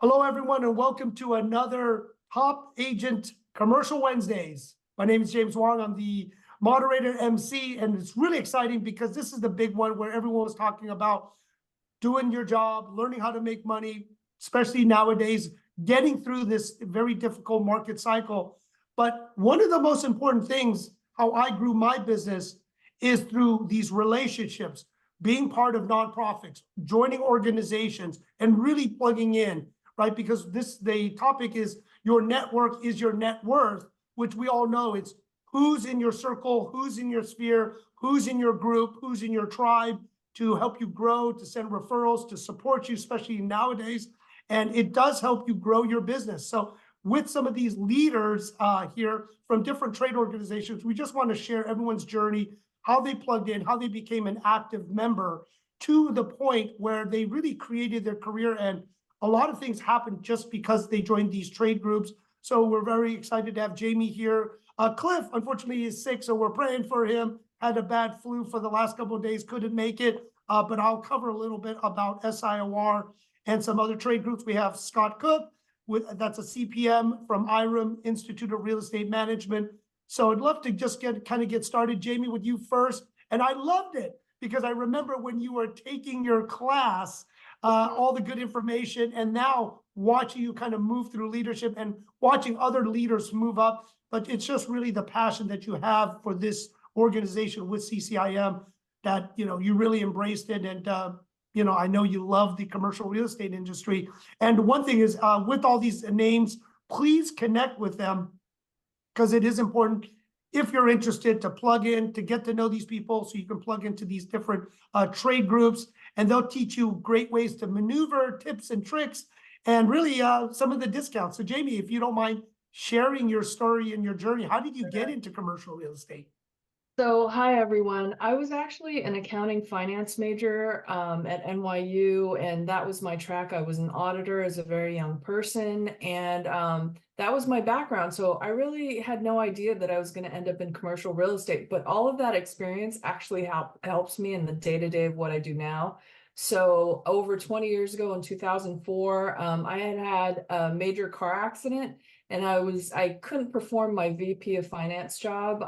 Hello, everyone, and welcome to another Top Agent Commercial Wednesdays. My name is James Wong. I'm the moderator MC, and it's really exciting because this is the big one where everyone was talking about doing your job, learning how to make money, especially nowadays, getting through this very difficult market cycle. But one of the most important things, how I grew my business, is through these relationships, being part of nonprofits, joining organizations, and really plugging in, right? Because the topic is your network is your net worth, which we all know it's who's in your circle, who's in your sphere, who's in your group, who's in your tribe, to help you grow, to send referrals, to support you, especially nowadays. And it does help you grow your business. So with some of these leaders here from different trade organizations, we just want to share everyone's journey, how they plugged in, how they became an active member to the point where they really created their career. And a lot of things happened just because they joined these trade groups. So we're very excited to have Jamie here. Cliff, unfortunately, is sick, so we're praying for him. Had a bad flu for the last couple of days, couldn't make it. But I'll cover a little bit about SIOR and some other trade groups. We have Scott Cook, that's a CPM from IREM, Institute of Real Estate Management. So I'd love to just get started, Jamie, with you first. And I loved it because I remember when you were taking your class, all the good information, and now watching you kind of move through leadership and watching other leaders move up. But it's just really the passion that you have for this organization with CCIM that you really embraced it. And I know you love the commercial real estate industry. And one thing is, with all these names, please connect with them, because it is important, if you're interested, to plug in, to get to know these people, so you can plug into these different trade groups, and they'll teach you great ways to maneuver, tips and tricks, and really some of the discounts. So Jamie, if you don't mind sharing your story and your journey, how did you get into commercial real estate? So, hi everyone. I was actually an accounting finance major at NYU, and that was my track. I was an auditor as a very young person, and that was my background. So I really had no idea that I was going to end up in commercial real estate, but all of that experience actually helps me in the day-to-day of what I do now. So over 20 years ago in 2004, I had a major car accident, and I couldn't perform my VP of finance job.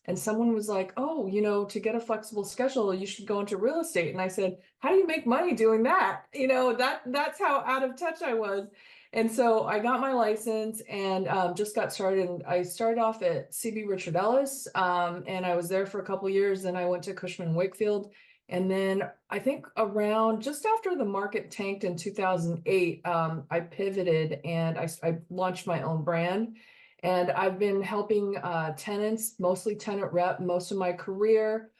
And someone was like, oh, to get a flexible schedule, you should go into real estate. And I said, how do you make money doing that? That's how out of touch I was. And so I got my license and just got started. And I started off at CB Richard Ellis, and I was there for a couple of years. Then I went to Cushman & Wakefield. And then I think around just after the market tanked in 2008, I pivoted and I launched my own brand. And I've been helping tenants, mostly tenant rep, most of my career.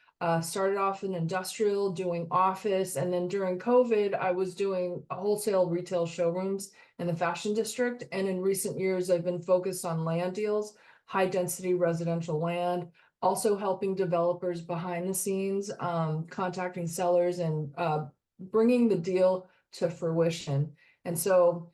Started off in industrial, doing office. And then during COVID, I was doing wholesale retail showrooms in the fashion district. And in recent years, I've been focused on land deals, high density residential land, also helping developers behind the scenes, contacting sellers and bringing the deal to fruition. And so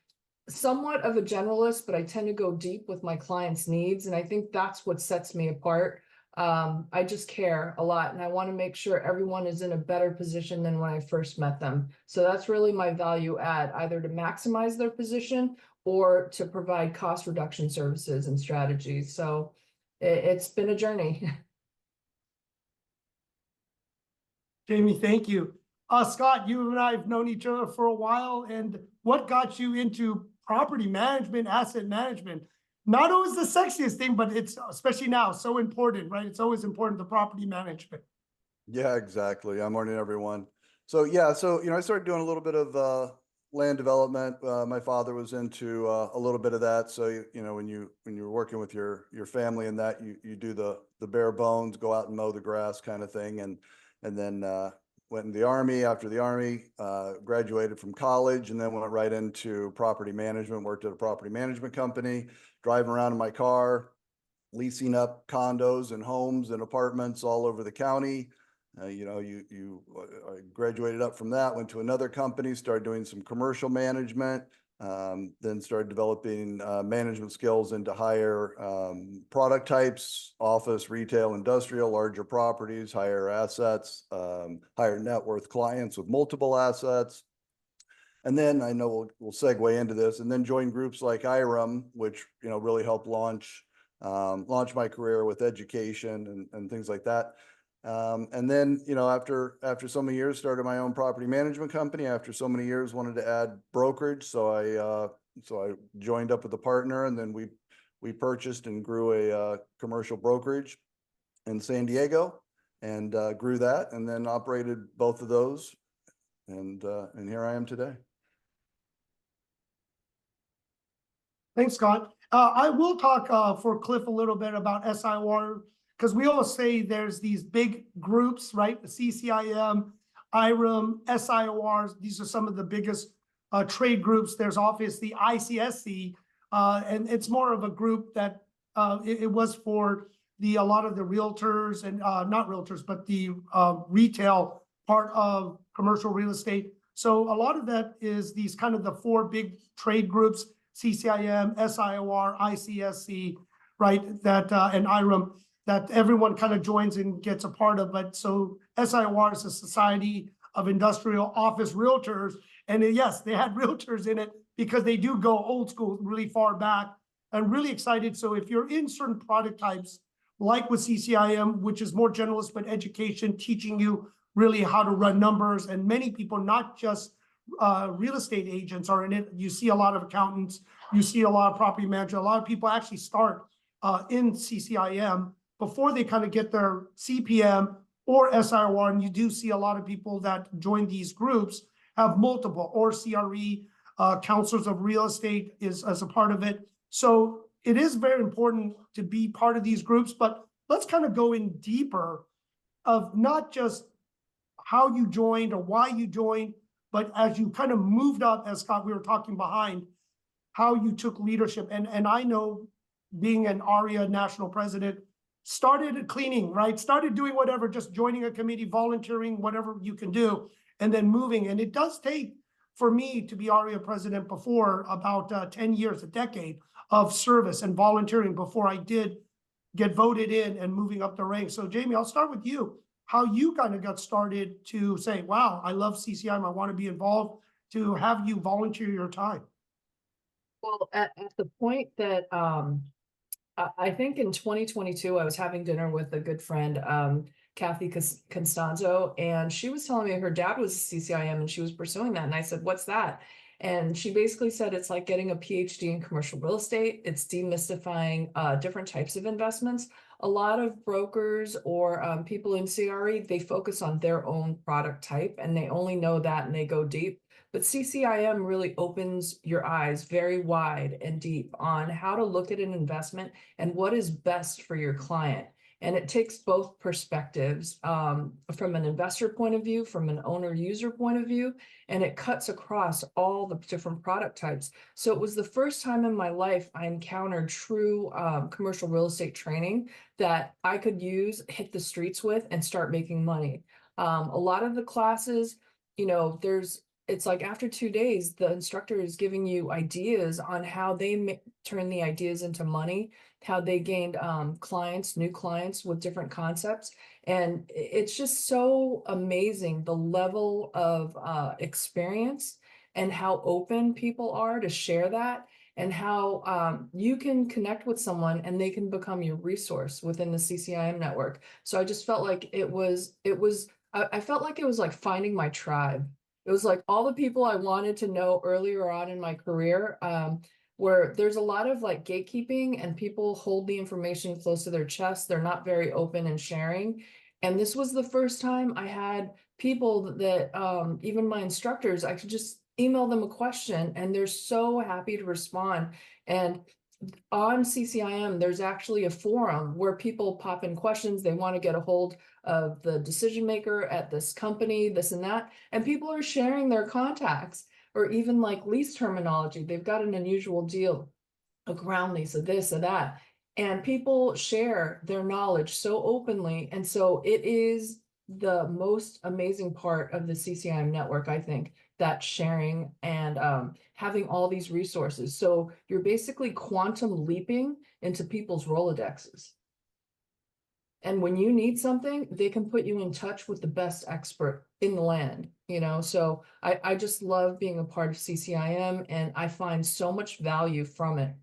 somewhat of a generalist, but I tend to go deep with my clients' needs. And I think that's what sets me apart. I just care a lot, and I want to make sure everyone is in a better position than when I first met them. So that's really my value add, either to maximize their position or to provide cost reduction services and strategies. So it's been a journey. Jamie, thank you. Scott, you and I have known each other for a while, and what got you into property management, asset management? Not always the sexiest thing, but it's, especially now, so important, right? It's always important, the property management. Yeah, exactly. Morning, everyone. So I started doing a little bit of land development. My father was into a little bit of that. So when you're working with your family and that, you do the bare bones, go out and mow the grass kind of thing, and then went in the Army. After the Army, graduated from college, and then went right into property management. Worked at a property management company, driving around in my car, leasing up condos and homes and apartments all over the county. I graduated up from that, went to another company, started doing some commercial management, then started developing management skills into higher product types, office, retail, industrial, larger properties, higher assets, higher net worth clients with multiple assets. And then I know we'll segue into this, and then join groups like IREM, which, you know, really helped launch my career with education and things like that. And then, you know, after so many years, started my own property management company. After so many years, wanted to add brokerage, so I joined up with a partner, and then we purchased and grew a commercial brokerage in San Diego, and grew that, and then operated both of those, and here I am today. Thanks, Scott. I will talk for Cliff a little bit about SIOR, because we all say there's these big groups, right? The CCIM, IREM, SIORs. These are some of the biggest trade groups. There's obviously ICSC, and it's more of a group that it was for a lot of the realtors and not realtors, but the retail part of commercial real estate. So a lot of that is these kind of the four big trade groups: CCIM, SIOR, ICSC, right? That and IREM, that everyone kind of joins and gets a part of. But so SIOR is a Society of Industrial Office Realtors, and yes, they had realtors in it because they do go old school, really far back, and really excited. So if you're in certain product types, like with CCIM, which is more generalist but education, teaching you really how to run numbers, and many people, not just real estate agents, are in it. You see a lot of accountants, you see a lot of property managers, a lot of people actually start in CCIM before they kind of get their CPM or SIOR, and you do see a lot of people that join these groups have multiple, or CRE, counselors of real estate is as a part of it. So it is very important to be part of these groups, but let's kind of go in deeper of not just how you joined or why you joined, but as you kind of moved up, as Scott, we were talking behind, how you took leadership. And I know, being an ARIA national president, started cleaning, right? Started doing whatever, just joining a committee, volunteering, whatever you can do, and then moving. And it does take, for me to be ARIA president before, about 10 years, a decade of service and volunteering before I did get voted in and moving up the ranks. So Jamie, I'll start with you. How you kind of got started to say, wow, I love CCIM, I want to be involved, to have you volunteer your time. Well, at the point that I think in 2022, I was having dinner with a good friend, Kathy Constanzo, and she was telling me her dad was CCIM and she was pursuing that. And I said, what's that? And she basically said it's like getting a PhD in commercial real estate. It's demystifying different types of investments. A lot of brokers or people in CRE, they focus on their own product type and they only know that and they go deep. But CCIM really opens your eyes very wide and deep on how to look at an investment and what is best for your client. And it takes both perspectives, from an investor point of view, from an owner user point of view, and it cuts across all the different product types. So it was the first time in my life I encountered true commercial real estate training that I could use, hit the streets with, and start making money. A lot of the classes, you know, it's like after 2 days, the instructor is giving you ideas on how they turn the ideas into money, how they gained new clients with different concepts. And it's just so amazing, the level of experience and how open people are to share that, and how you can connect with someone and they can become your resource within the CCIM network. So I just felt like I felt like it was like finding my tribe. It was like all the people I wanted to know earlier on in my career, where there's a lot of like gatekeeping and people hold the information close to their chest. They're not very open and sharing. And this was the first time I had people that, even my instructors, I could just email them a question and they're so happy to respond. And on CCIM, there's actually a forum where people pop in questions. They want to get a hold of the decision maker at this company, this and that. And people are sharing their contacts, or even like lease terminology. They've got an unusual deal, a ground lease, of this or that. And people share their knowledge so openly. And so it is the most amazing part of the CCIM network, I think, that sharing and having all these resources. So you're basically quantum leaping into people's Rolodexes. And when you need something, they can put you in touch with the best expert in the land, you know? So I just love being a part of CCIM, and I find so much value from it.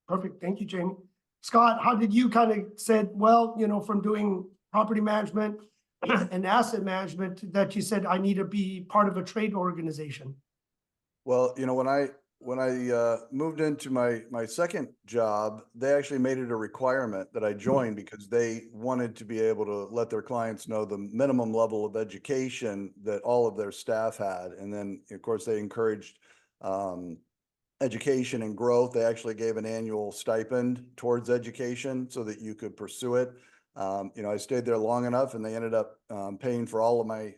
Perfect. Thank you, Jamie. Scott, how did you kind of said, well, you know, from doing property management and asset management that you said, I need to be part of a trade organization? Well, you know, when I moved into my second job, they actually made it a requirement that I join because they wanted to be able to let their clients know the minimum level of education that all of their staff had. And then, of course, they encouraged education and growth. They actually gave an annual stipend towards education so that you could pursue it. You know, I stayed there long enough, and they ended up paying for all of my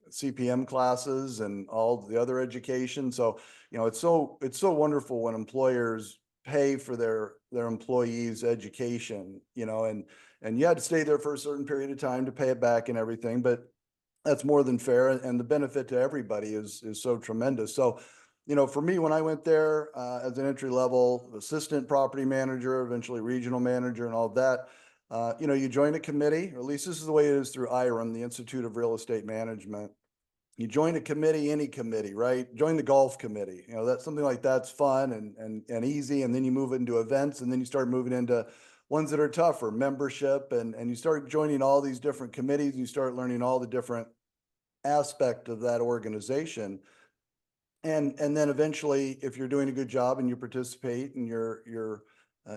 CPM classes and all the other education. So, you know, it's so wonderful when employers pay for their employees' education, you know, and you had to stay there for a certain period of time to pay it back and everything, but that's more than fair. And the benefit to everybody is so tremendous. So, you know, for me, when I went there as an entry level assistant property manager, eventually regional manager and all of that, you know, you join a committee, or at least this is the way it is through IREM, the Institute of Real Estate Management. You join a committee, any committee, right? Join the golf committee. You know, that's something like that's fun and easy. And then you move into events, and then you start moving into ones that are tougher, membership, and you start joining all these different committees, and you start learning all the different aspect of that organization. And then eventually, if you're doing a good job and you participate and you're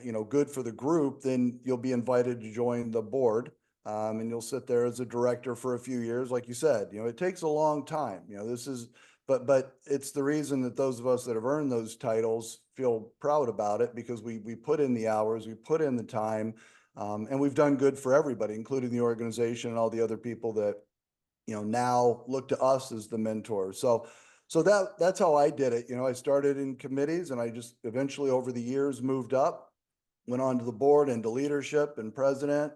you know, good for the group, then you'll be invited to join the board. And you'll sit there as a director for a few years. Like you said, you know, it takes a long time, you know, this is, but it's the reason that those of us that have earned those titles feel proud about it, because we put in the hours, we put in the time, and we've done good for everybody, including the organization and all the other people that, you know, now look to us as the mentors. So that's how I did it. You know, I started in committees, and I just eventually over the years moved up, went on to the board and to leadership and president,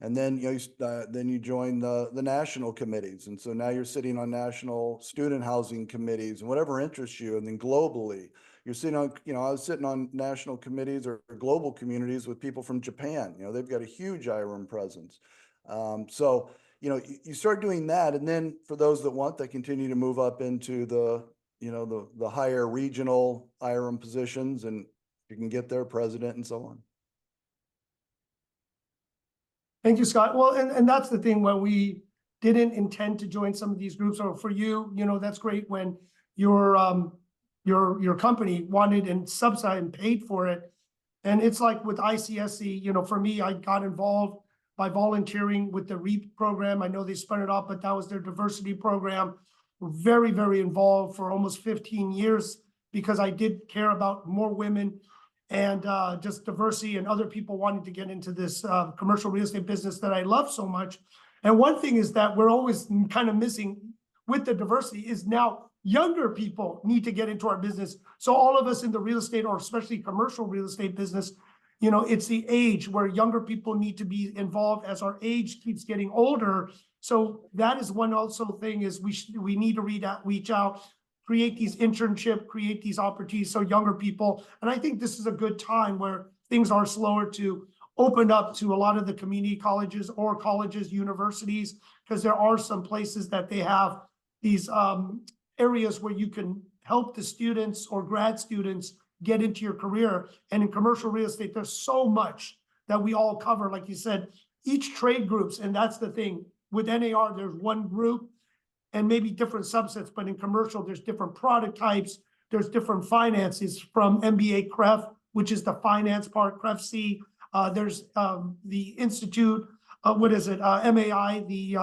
and then, you know, then you join the national committees. And so now you're sitting on national student housing committees and whatever interests you. And then globally, you're sitting on, you know, I was sitting on national committees or global communities with people from Japan. You know, they've got a huge IREM presence. So, you know, you start doing that. And then for those that want, they continue to move up into the, you know, the higher regional IREM positions, and you can get their president and so on. Thank you, Scott. Well, and that's the thing, when we didn't intend to join some of these groups, or for you, you know, that's great when your company wanted and subsidized and paid for it. And it's like with ICSC, you know, for me, I got involved by volunteering with the REAP program. I know they spun it off, but that was their diversity program. We're very, very involved for almost 15 years because I did care about more women and just diversity and other people wanting to get into this commercial real estate business that I love so much. And one thing is that we're always kind of missing with the diversity is now younger people need to get into our business. So all of us in the real estate, or especially commercial real estate business, you know, it's the age where younger people need to be involved as our age keeps getting older. So that is one also thing is we need to reach out, create these internship, create these opportunities so younger people, and I think this is a good time where things are slower to open up to a lot of the community colleges or colleges, universities, because there are some places that they have these areas where you can help the students or grad students get into your career. And in commercial real estate, there's so much that we all cover. Like you said, each trade groups, and that's the thing. With NAR, there's one group and maybe different subsets, but in commercial, there's different product types. There's different finances from MBA CREF, which is the finance part, CREF-C. There's the Institute, MAI, the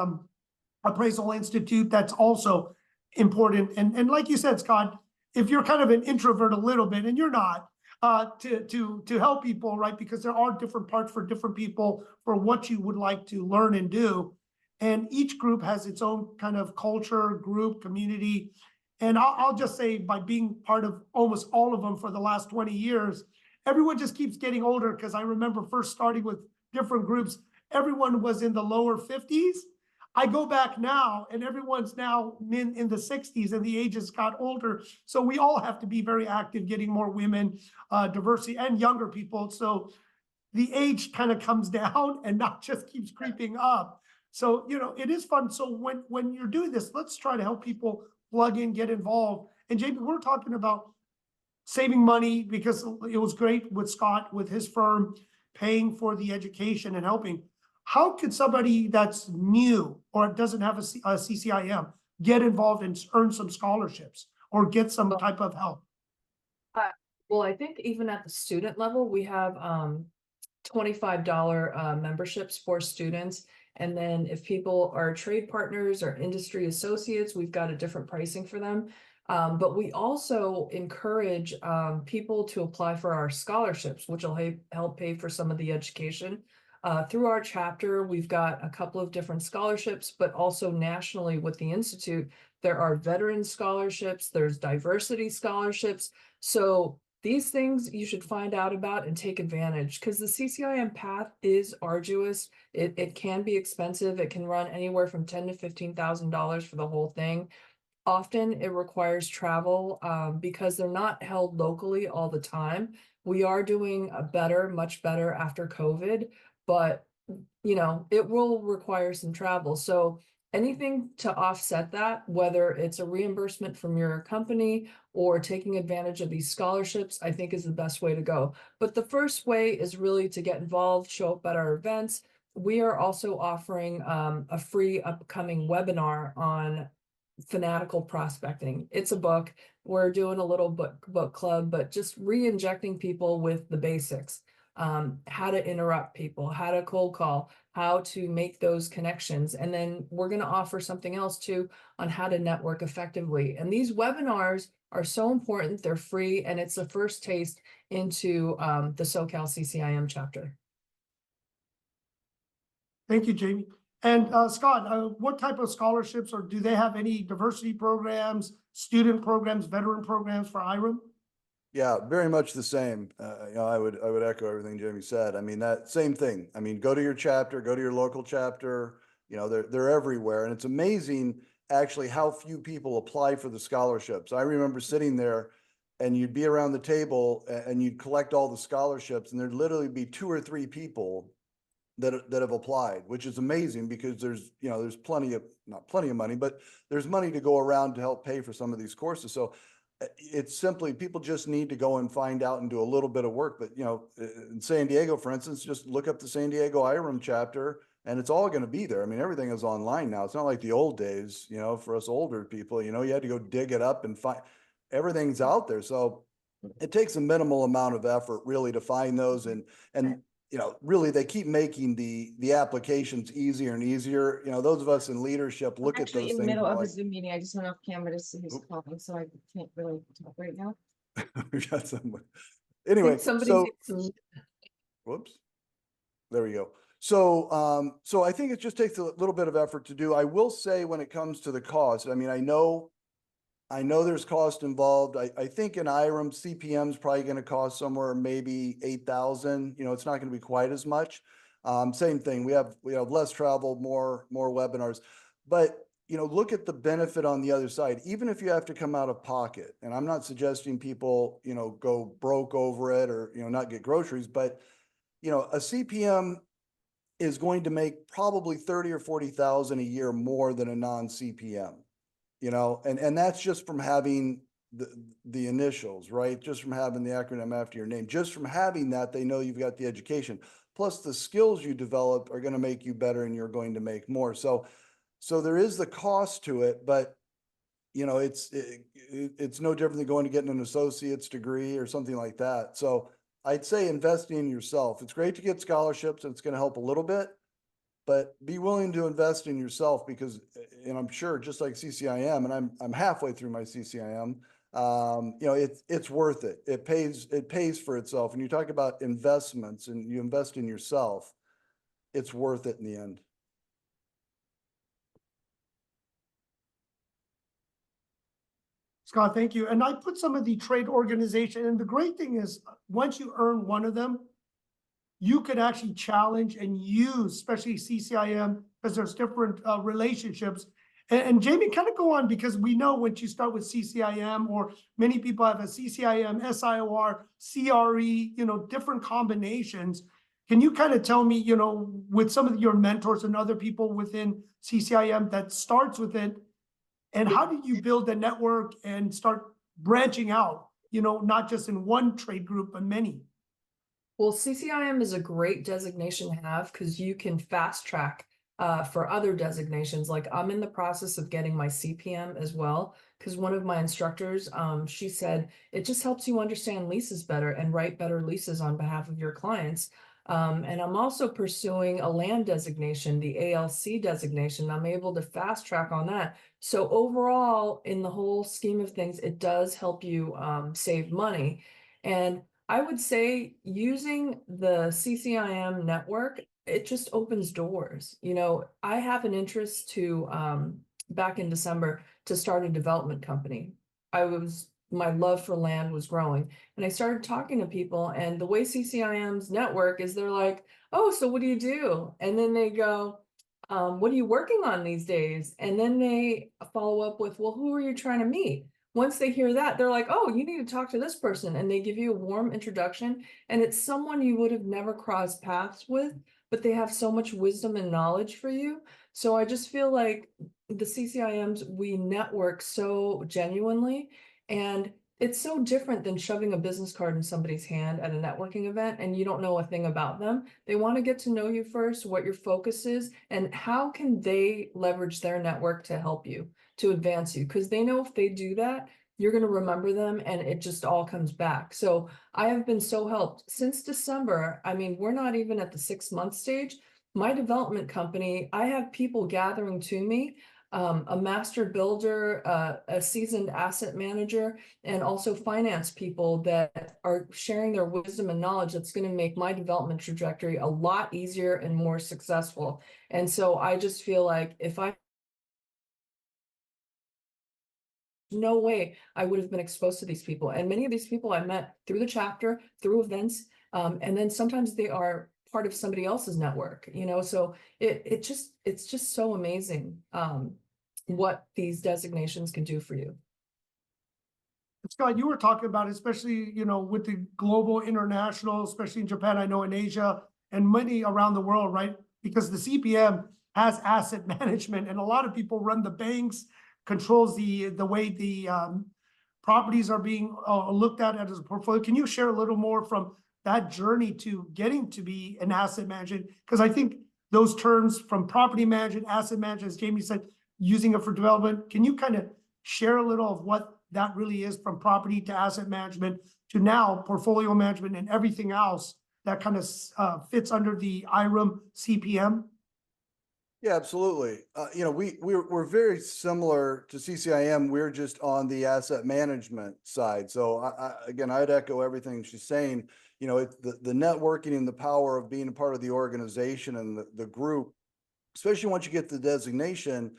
Appraisal Institute, that's also important. And like you said, Scott, if you're kind of an introvert a little bit, and you're not, to help people, right? Because there are different parts for different people for what you would like to learn and do. And each group has its own kind of culture, group, community. And I'll just say, by being part of almost all of them for the last 20 years, everyone just keeps getting older. Because I remember first starting with different groups, everyone was in the lower 50s. I go back now and everyone's now in the 60s, and the ages got older. So we all have to be very active, getting more women, diversity, and younger people. So the age kind of comes down and not just keeps creeping up. So, it is fun. So when you're doing this, let's try to help people plug in, get involved. And Jamie, we're talking about saving money because it was great with Scott, with his firm, paying for the education and helping. How could somebody that's new or doesn't have a CCIM get involved and earn some scholarships or get some type of help? Well, I think even at the student level, we have $25 memberships for students. And then if people are trade partners or industry associates, we've got a different pricing for them. But we also encourage people to apply for our scholarships, which will help pay for some of the education. Through our chapter, we've got a couple of different scholarships, but also nationally with the Institute, there are veteran scholarships, there's diversity scholarships. So these things you should find out about and take advantage, because the CCIM path is arduous. It can be expensive. It can run anywhere from $10,000 to $15,000 for the whole thing. Often it requires travel because they're not held locally all the time. We are doing much better after COVID, but it will require some travel. So anything to offset that, whether it's a reimbursement from your company or taking advantage of these scholarships, I think is the best way to go. But the first way is really to get involved, show up at our events. We are also offering a free upcoming webinar on fanatical prospecting. It's a book. We're doing a little book club, but just re-injecting people with the basics. How to interrupt people, how to cold call, how to make those connections. And then we're going to offer something else too on how to network effectively. And these webinars are so important. They're free, and it's the first taste into the SoCal CCIM chapter. Thank you, Jamie. And Scott, what type of scholarships, or do they have any diversity programs, student programs, veteran programs for IREM? Yeah, very much the same. I would echo everything Jamie said. I mean, that same thing. I mean, go to your chapter, go to your local chapter. They're everywhere, and it's amazing actually how few people apply for the scholarships. I remember sitting there, and you'd be around the table, and you'd collect all the scholarships, and there'd literally be 2 or 3 people that have applied, which is amazing because there's not plenty of money, but there's money to go around to help pay for some of these courses. So it's simply, people just need to go and find out and do a little bit of work. But in San Diego, for instance, just look up the San Diego IREM chapter and it's all going to be there. I mean, everything is online now. It's not like the old days, for us older people, you had to go dig it up and find, everything's out there. So it takes a minimal amount of effort really to find those, and really they keep making the applications easier and easier. Those of us in leadership look at those in the things. middle of a Like, Zoom meeting. I just went off camera to see who's calling, so I can't really talk right now. we got some. Anyway, whoops, there we go. So, so I think it just takes a little bit of effort to do. I will say, when it comes to the cost, I mean, I know there's cost involved. I think in IREM, CPM is probably going to cost somewhere maybe 8,000. It's not going to be quite as much. Same thing. We have less travel, more webinars, but look at the benefit on the other side. Even if you have to come out of pocket, and I'm not suggesting people go broke over it or not get groceries, but a CPM is going to make probably 30 or 40,000 a year more than a non-CPM. And that's just from having the initials, right? Just from having the acronym after your name, just from having that, they know you've got the education. Plus the skills you develop are going to make you better and you're going to make more. So there is the cost to it, but it's no different than going to getting an associate's degree or something like that. So I'd say investing in yourself. It's great to get scholarships and it's going to help a little bit, but be willing to invest in yourself because, and I'm sure just like CCIM, and I'm halfway through my CCIM, it's worth it. It pays for itself. And you talk about investments and you invest in yourself, it's worth it in the end. Scott, thank you. And I put some of the trade organization, and the great thing is once you earn one of them, you could actually challenge and use, especially CCIM, because there's different relationships. And Jamie, kind of go on, because we know once you start with CCIM, or many people have a CCIM, SIOR, CRE, different combinations. Can you kind of tell me, you know, with some of your mentors and other people within CCIM that starts with it, and how do you build a network and start branching out, you know, not just in one trade group, but many? Well, CCIM is a great designation to have because you can fast track for other designations. Like I'm in the process of getting my CPM as well, because one of my instructors, she said, it just helps you understand leases better and write better leases on behalf of your clients. And I'm also pursuing a land designation, the ALC designation. I'm able to fast track on that. So overall, in the whole scheme of things, it does help you save money. And I would say using the CCIM network, it just opens doors. You know, I have an interest to back in December to start a development company. My love for land was growing, and I started talking to people, and the way CCIM's network is they're like, oh, so what do you do? And then they go, what are you working on these days? And then they follow up with, well, who are you trying to meet? Once they hear that, they're like, oh, you need to talk to this person. And they give you a warm introduction. And it's someone you would have never crossed paths with, but they have so much wisdom and knowledge for you. So I just feel like the CCIMs, we network so genuinely. And it's so different than shoving a business card in somebody's hand at a networking event and you don't know a thing about them. They want to get to know you first, what your focus is, and how can they leverage their network to help you, to advance you, because they know if they do that, you're going to remember them and it just all comes back. So I have been so helped since December. I mean, we're not even at the 6-month stage. My development company, I have people gathering to me, a master builder, a seasoned asset manager, and also finance people that are sharing their wisdom and knowledge that's going to make my development trajectory a lot easier and more successful. And so I just feel like if I no way I would have been exposed to these people. And many of these people I met through the chapter, through events, and then sometimes they are part of somebody else's network, you know, so it's just so amazing what these designations can do for you. Scott, you were talking about, especially, you know, with the global, international, especially in Japan, I know in Asia and many around the world, right? Because the CPM has asset management and a lot of people run the banks, controls the way the properties are being looked at as a portfolio. Can you share a little more from that journey to getting to be an asset manager? Because I think those terms from property management, asset management, as Jamie said, using it for development, can you kind of share a little of what that really is, from property to asset management to now portfolio management and everything else that kind of fits under the IREM CPM? Yeah, absolutely. You know, we're very similar to CCIM. We're just on the asset management side. So again, I'd echo everything she's saying. You know, the networking and the power of being a part of the organization and the group, especially once you get the designation,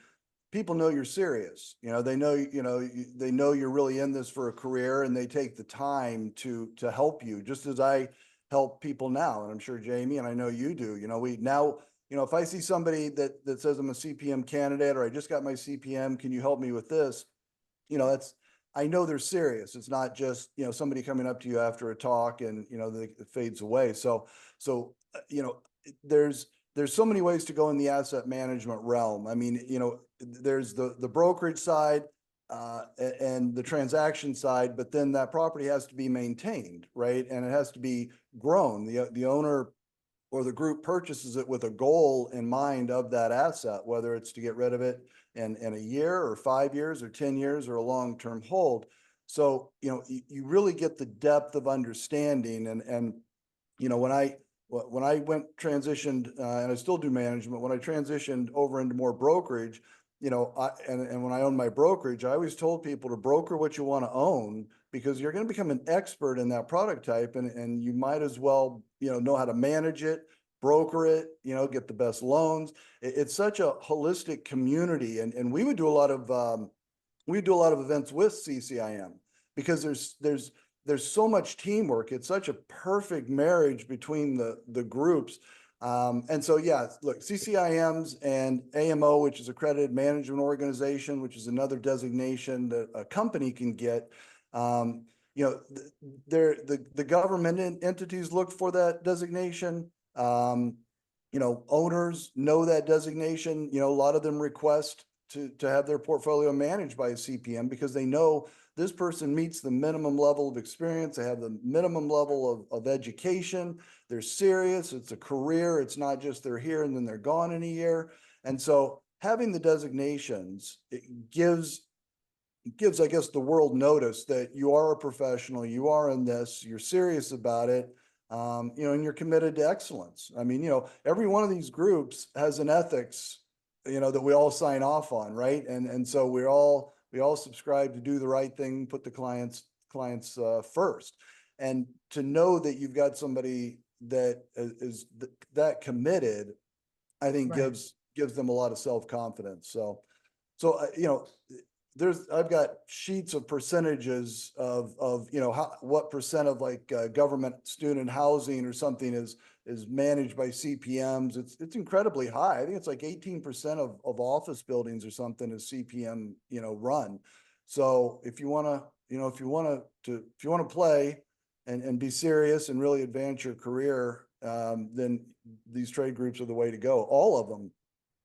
people know you're serious. You know, they know you're really in this for a career, and they take the time to help you, just as I help people now. And I'm sure Jamie, and I know you do, you know, if I see somebody that says I'm a CPM candidate, or I just got my CPM, can you help me with this? You know, I know they're serious. It's not just, you know, somebody coming up to you after a talk and, you know, it fades away. So, you know, there's so many ways to go in the asset management realm. I mean, you know, there's the brokerage side and the transaction side, but then that property has to be maintained, right? And it has to be grown. The owner or the group purchases it with a goal in mind of that asset, whether it's to get rid of it in a year or 5 years or 10 years or a long-term hold. So, you know, you really get the depth of understanding. And, you know, when I transitioned, and I still do management, when I transitioned over into more brokerage, you know, and when I owned my brokerage, I always told people to broker what you want to own, because you're going to become an expert in that product type, and you might as well, you know how to manage it, broker it, you know, get the best loans. It's such a holistic community, and we would do a lot of events with CCIM, because there's so much teamwork. It's such a perfect marriage between the groups. And so, yeah, look, CCIMs and AMO, which is Accredited Management Organization, which is another designation that a company can get. You know, the government entities look for that designation. You know, owners know that designation, you know, a lot of them request to have their portfolio managed by a CPM because they know this person meets the minimum level of experience. They have the minimum level of education. They're serious. It's a career. It's not just they're here and then they're gone in a year. And so having the designations, it gives, I guess, the world notice that you are a professional, you are in this, you're serious about it, you know, and you're committed to excellence. I mean, you know, every one of these groups has an ethics, you know, that we all sign off on, right? And so we all subscribe to do the right thing, put the clients first. And to know that you've got somebody that is that committed, I think Right. gives them a lot of self-confidence. So, you know, I've got sheets of percentages of, you know, what percent of like government student housing or something is managed by CPMs. It's incredibly high. I think it's like 18% of office buildings or something is CPM, you know, run. So if you want to, you know, if you want to play and be serious and really advance your career, then these trade groups are the way to go. All of them.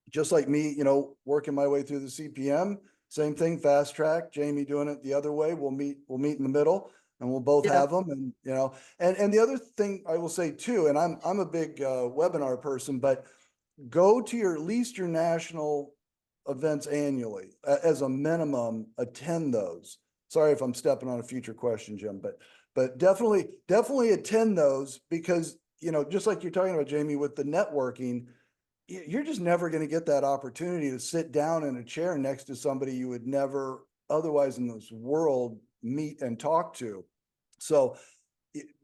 Just like me, you know, working my way through the CPM, same thing, fast track, Jamie doing it the other way. We'll meet in the middle and we'll both Yeah. have them. And, you know, and the other thing I will say too, and I'm a big webinar person, but go to at least your national events annually as a minimum, attend those. Sorry if I'm stepping on a future question, Jim, but definitely attend those because, you know, just like you're talking about, Jamie, with the networking, you're just never going to get that opportunity to sit down in a chair next to somebody you would never otherwise in this world meet and talk to. So,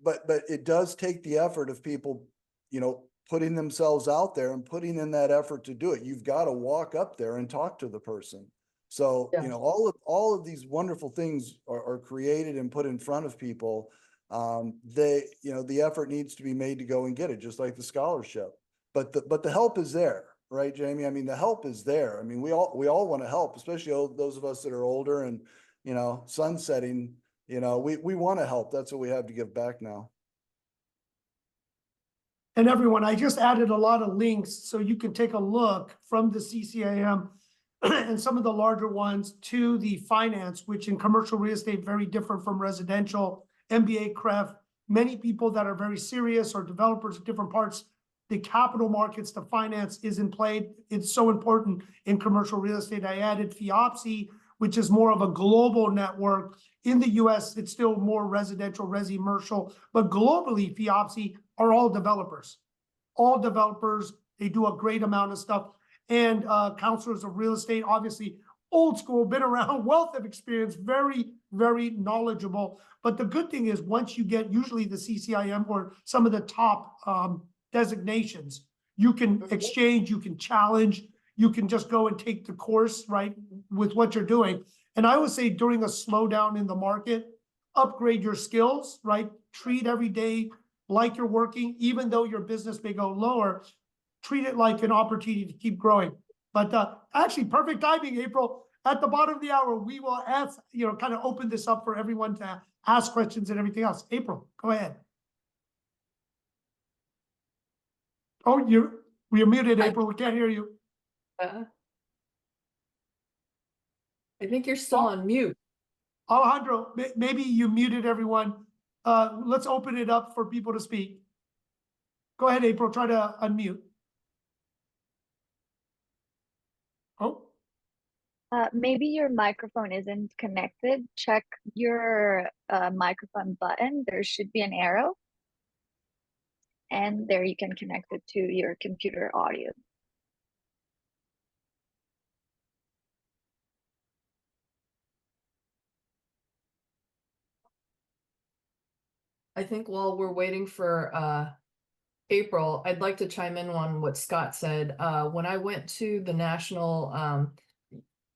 but it does take the effort of people, you know, putting themselves out there and putting in that effort to do it. You've got to walk up there and talk to the person. So, Yeah. you know, all of these wonderful things are created and put in front of people. You know, the effort needs to be made to go and get it, just like the scholarship. But the help is there, right, Jamie? I mean, the help is there. I mean, we all want to help, especially those of us that are older and, you know, sunsetting, you know, we want to help. That's what we have to give back now. And everyone, I just added a lot of links so you can take a look from the CCIM and some of the larger ones to the finance, which in commercial real estate, very different from residential, MBA, CREF, many people that are very serious or developers at different parts, the capital markets, the finance is in play. It's so important in commercial real estate. I added FIOPSI, which is more of a global network. In the US, it's still more residential, resi-commercial, but globally, FIOPSI are all developers. All developers, they do a great amount of stuff. And counselors of real estate, obviously old school, been around, wealth of experience, very, very knowledgeable. But the good thing is once you get usually the CCIM or some of the top designations, you can exchange, you can challenge, you can just go and take the course, right, with what you're doing. And I would say during a slowdown in the market, upgrade your skills, right? Treat every day like you're working, even though your business may go lower, treat it like an opportunity to keep growing. But actually, perfect timing, April. At the bottom of the hour, we will ask, you know, kind of open this up for everyone to ask questions and everything else. April, go ahead. Oh, you're muted, April. We can't hear you. I think you're still on mute. Alejandro, maybe you muted everyone. Let's open it up for people to speak. Go ahead, April. Try to unmute. Oh. Maybe your microphone isn't connected. Check your microphone button. There should be an arrow. And there you can connect it to your computer audio. I think while we're waiting for April, I'd like to chime in on what Scott said. When I went to the national,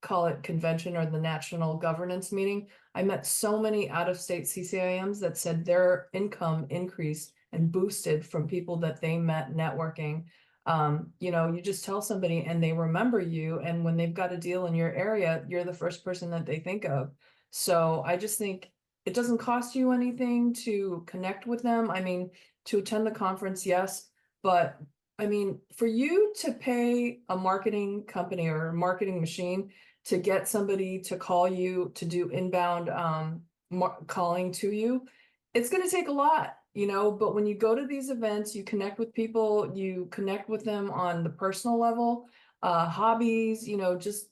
call it convention or the national governance meeting, I met so many out-of-state CCIMs that said their income increased and boosted from people that they met networking. You know, you just tell somebody and they remember you. And when they've got a deal in your area, you're the first person that they think of. So I just think it doesn't cost you anything to connect with them. I mean, to attend the conference, yes, but I mean, for you to pay a marketing company or a marketing machine to get somebody to call you to do inbound calling to you, it's going to take a lot, you know, but when you go to these events, you connect with people, you connect with them on the personal level, hobbies, you know, just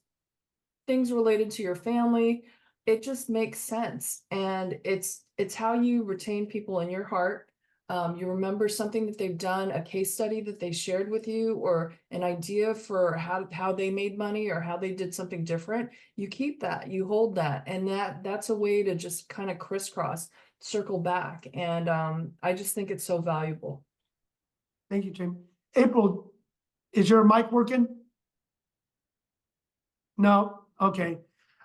things related to your family. It just makes sense. And it's how you retain people in your heart. You remember something that they've done, a case study that they shared with you, or an idea for how they made money or how they did something different. You keep that, you hold that, and that's a way to just kind of crisscross, circle back. And I just think it's so valuable. Thank you, Jamie. April, is your mic working? No? Okay.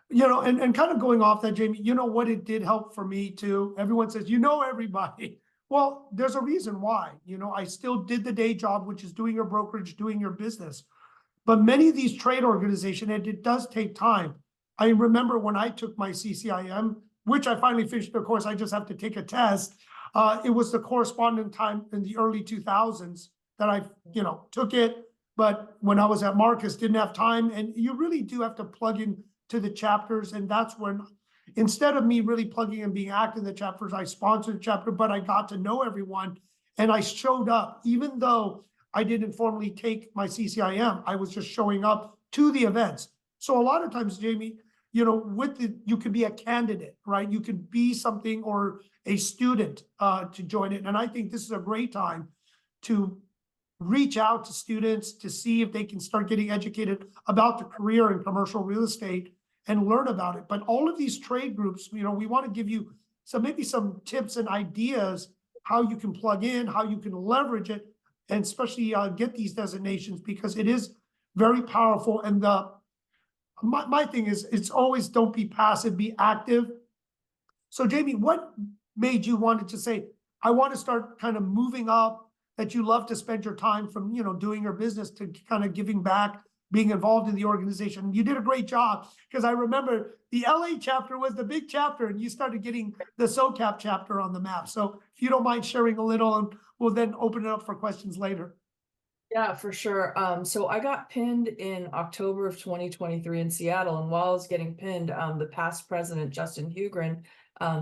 You know, and kind of going off that, Jamie, you know what it did help for me too? Everyone says, you know, everybody. Well, there's a reason why. You know, I still did the day job, which is doing your brokerage, doing your business. But many of these trade organizations, and it does take time. I remember when I took my CCIM, which I finally finished the course, I just have to take a test. It was the corresponding time in the early 2000s that I, you know, took it. But when I was at Marcus, didn't have time. And you really do have to plug in to the chapters. And that's when, instead of me really plugging and being active in the chapters, I sponsored the chapter, but I got to know everyone and I showed up, even though I didn't formally take my CCIM, I was just showing up to the events. So a lot of times, Jamie, you know, you could be a candidate, right? You could be something or a student to join it. And I think this is a great time to reach out to students to see if they can start getting educated about the career in commercial real estate and learn about it. But all of these trade groups, you know, we want to give you maybe some tips and ideas how you can plug in, how you can leverage it, and especially get these designations, because it is very powerful. And my thing is, it's always don't be passive, be active. So Jamie, what made you want to say, I want to start kind of moving up, that you love to spend your time from, you know, doing your business to kind of giving back, being involved in the organization? You did a great job, because I remember the LA chapter was the big chapter and you started getting the SoCap chapter on the map. So if you don't mind sharing a little, and we'll then open it up for questions later. Yeah, for sure. So I got pinned in October of 2023 in Seattle, and while I was getting pinned, the past president, Justin Hugren,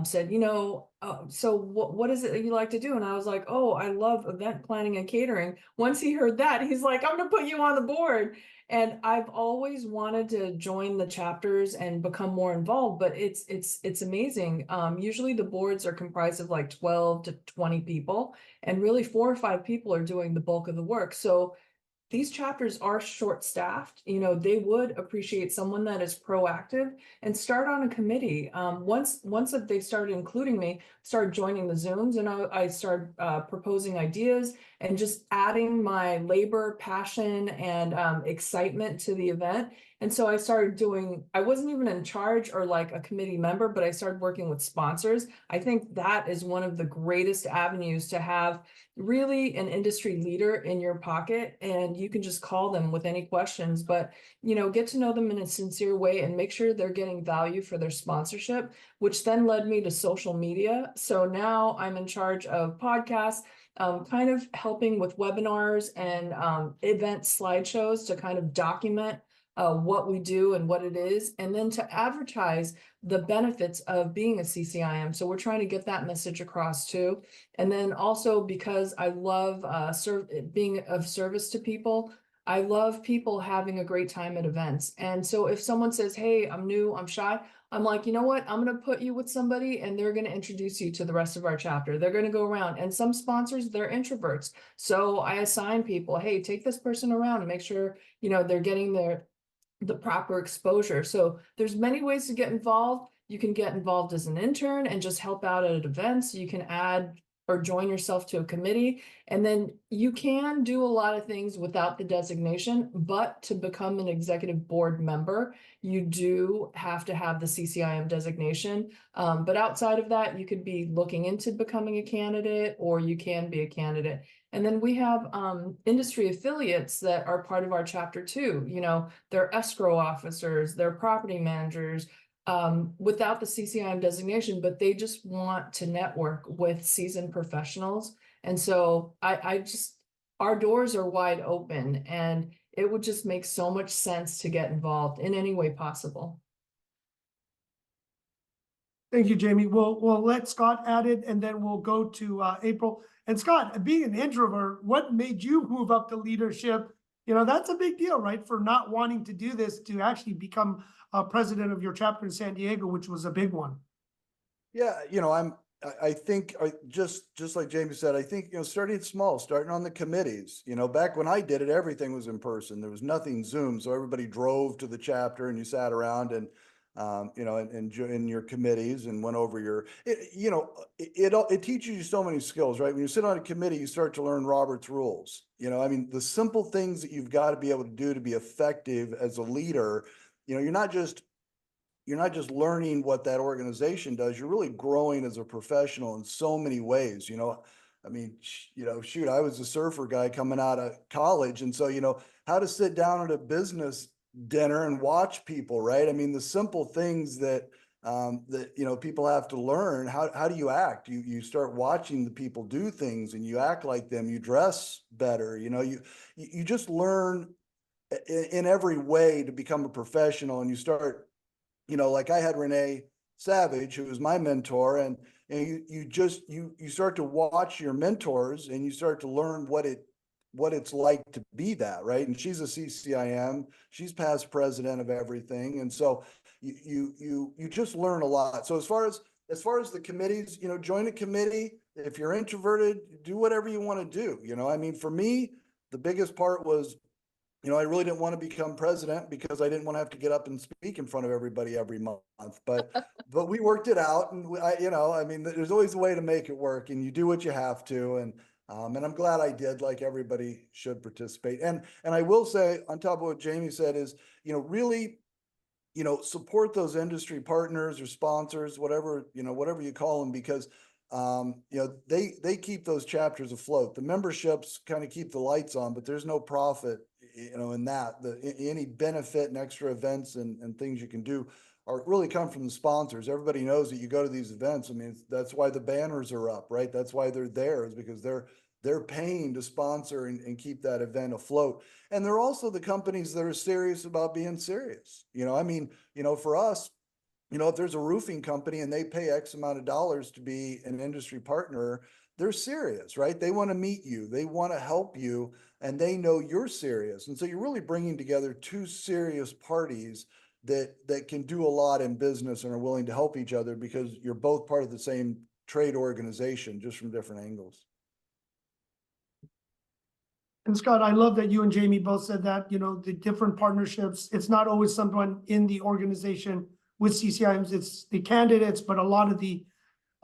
said, you know, so what is it that you like to do? And I was like, oh, I love event planning and catering. Once he heard that, he's like, I'm gonna put you on the board. And I've always wanted to join the chapters and become more involved, but it's amazing. Usually the boards are comprised of like 12 to 20 people, and really 4 or 5 people are doing the bulk of the work. So these chapters are short-staffed. You know, they would appreciate someone that is proactive and start on a committee. Once that they started including me, started joining the Zooms, and I started proposing ideas and just adding my labor, passion, and excitement to the event. And so I started I wasn't even in charge or like a committee member, but I started working with sponsors. I think that is one of the greatest avenues to have really an industry leader in your pocket, and you can just call them with any questions, but you know, get to know them in a sincere way and make sure they're getting value for their sponsorship, which then led me to social media. So now I'm in charge of podcasts, kind of helping with webinars and event slideshows to kind of document what we do and what it is, and then to advertise the benefits of being a CCIM. So we're trying to get that message across too. And then also, because I love being of service to people, I love people having a great time at events. And so if someone says, hey, I'm new, I'm shy, I'm like, you know what? I'm going to put you with somebody and they're going to introduce you to the rest of our chapter. They're going to go around. And some sponsors, they're introverts. So I assign people, hey, take this person around and make sure, you know, they're getting the proper exposure. So there's many ways to get involved. You can get involved as an intern and just help out at events. You can add or join yourself to a committee. And then you can do a lot of things without the designation, but to become an executive board member, you do have to have the CCIM designation. But outside of that, you could be looking into becoming a candidate, or you can be a candidate. And then we have industry affiliates that are part of our chapter too. You know, they're escrow officers, they're property managers, without the CCIM designation, but they just want to network with seasoned professionals. And so I just, our doors are wide open, and it would just make so much sense to get involved in any way possible. Thank you, Jamie. We'll let Scott add it, and then we'll go to April. And Scott, being an introvert, what made you move up to leadership? You know, that's a big deal, right? For not wanting to do this, to actually become president of your chapter in San Diego, which was a big one. Yeah, you know, I think just like Jamie said, I think, you know, starting small, starting on the committees, you know, back when I did it, everything was in person. There was nothing Zoom. So everybody drove to the chapter and you sat around and, you know, in your committees and went over you know, it teaches you so many skills, right? When you sit on a committee, you start to learn Robert's rules. You know, I mean, the simple things that you've got to be able to do to be effective as a leader, you know, you're not just learning what that organization does. You're really growing as a professional in so many ways, you know. I mean, you know, shoot, I was a surfer guy coming out of college. And so, you know, how to sit down at a business dinner and watch people, right? I mean, the simple things that, you know, people have to learn. How do you act? You start watching the people do things and you act like them, you dress better, you know, you just learn in every way to become a professional. And you start, you know, like I had Renee Savage, who was my mentor, and you start to watch your mentors and you start to learn what it's like to be that, right? And she's a CCIM, she's past president of everything, and so you just learn a lot. So as far as the committees, you know, join a committee. If you're introverted, do whatever you want to do. You know, I mean, for me, the biggest part was, you know, I really didn't want to become president because I didn't want to have to get up and speak in front of everybody every month. But we worked it out, and you know, I mean, there's always a way to make it work, and you do what you have to. And I'm glad I did. Like everybody should participate. And I will say, on top of what Jamie said, is, you know, really, you know, support those industry partners or sponsors, whatever, you know, whatever you call them, because you know, they keep those chapters afloat. The memberships kind of keep the lights on, but there's no profit, you know, in that. Any benefit and extra events and things you can do are really come from the sponsors. Everybody knows that you go to these events. I mean, that's why the banners are up, right? That's why they're there, is because they're paying to sponsor and keep that event afloat. And they're also the companies that are serious about being serious. You know, I mean, you know, for us, you know, if there's a roofing company and they pay X amount of dollars to be an industry partner, they're serious, right? They want to meet you, they want to help you, and they know you're serious. And so you're really bringing together two serious parties that can do a lot in business and are willing to help each other because you're both part of the same trade organization, just from different angles. And Scott, I love that you and Jamie both said that, you know, the different partnerships, it's not always someone in the organization with CCIMs, it's the candidates, but a lot of the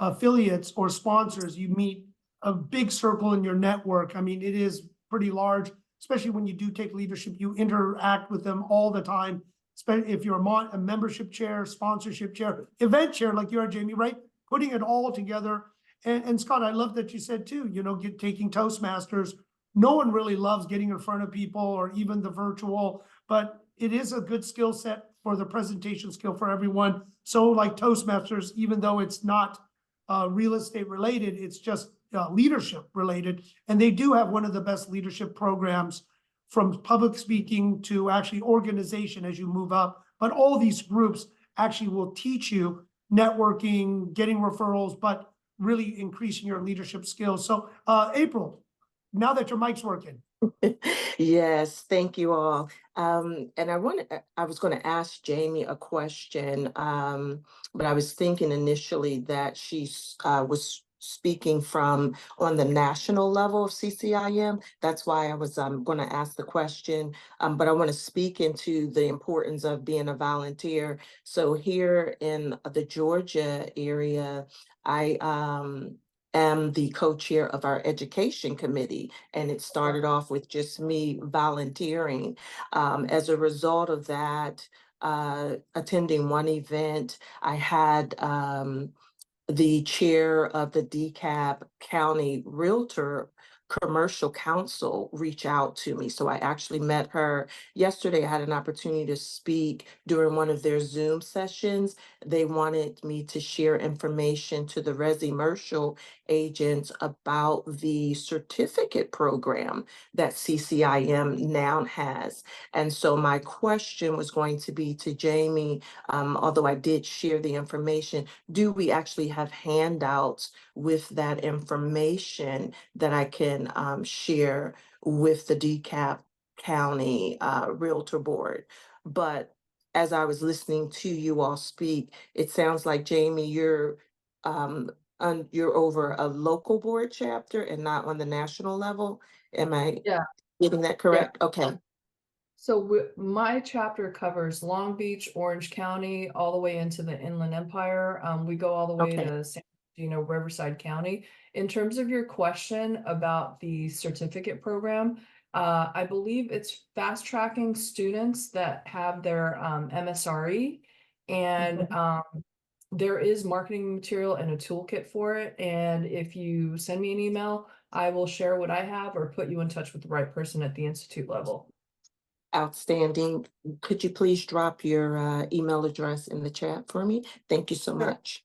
affiliates or sponsors, you meet a big circle in your network. I mean, it is pretty large, especially when you do take leadership, you interact with them all the time. If you're a membership chair, sponsorship chair, event chair, like you are, Jamie, right? Putting it all together. And Scott, I love that you said too, you know, taking Toastmasters. No one really loves getting in front of people or even the virtual, but it is a good skill set for the presentation skill for everyone. So like Toastmasters, even though it's not real estate related, it's just leadership related. And they do have one of the best leadership programs, from public speaking to actually organization as you move up. But all these groups actually will teach you networking, getting referrals, but really increasing your leadership skills. So April, now that your mic's working. Yes, thank you all. And I was going to ask Jamie a question, but I was thinking initially that she was speaking from on the national level of CCIM. That's why I was going to ask the question, but I want to speak into the importance of being a volunteer. So here in the Georgia area, I am the co-chair of our education committee, and it started off with just me volunteering. As a result of that, attending one event, I had the chair of the DeKalb County Realtor commercial counsel reach out to me. So I actually met her yesterday. I had an opportunity to speak during one of their Zoom sessions. They wanted me to share information to the resi-commercial agents about the certificate program that CCIM now has. And so my question was going to be to Jamie, although I did share the information, do we actually have handouts with that information that I can share with the DeKalb County Realtor Board? But as I was listening to you all speak, it sounds like, Jamie, um, you're over a local board chapter and not on the national level. Am I Yeah. getting that correct? Okay. So my chapter covers Long Beach, Orange County, all the way into the Inland Empire. We go all the way Okay. to San Bernardino, Riverside County. In terms of your question about the certificate program, I believe it's fast tracking students that have their MSRE, and there is marketing material and a toolkit for it. And if you send me an email, I will share what I have or put you in touch with the right person at the institute level. Outstanding. Could you please drop your email address in the chat for me? Thank you so Sure. much.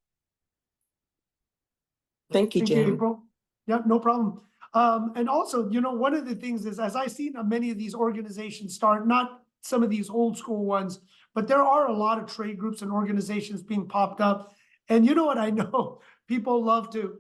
Thank you, Thank you, Jamie. April. Yeah, no problem. And also, you know, one of the things is, as I see many of these organizations start, not some of these old school ones, but there are a lot of trade groups and organizations being popped up. And you know what, I know people love to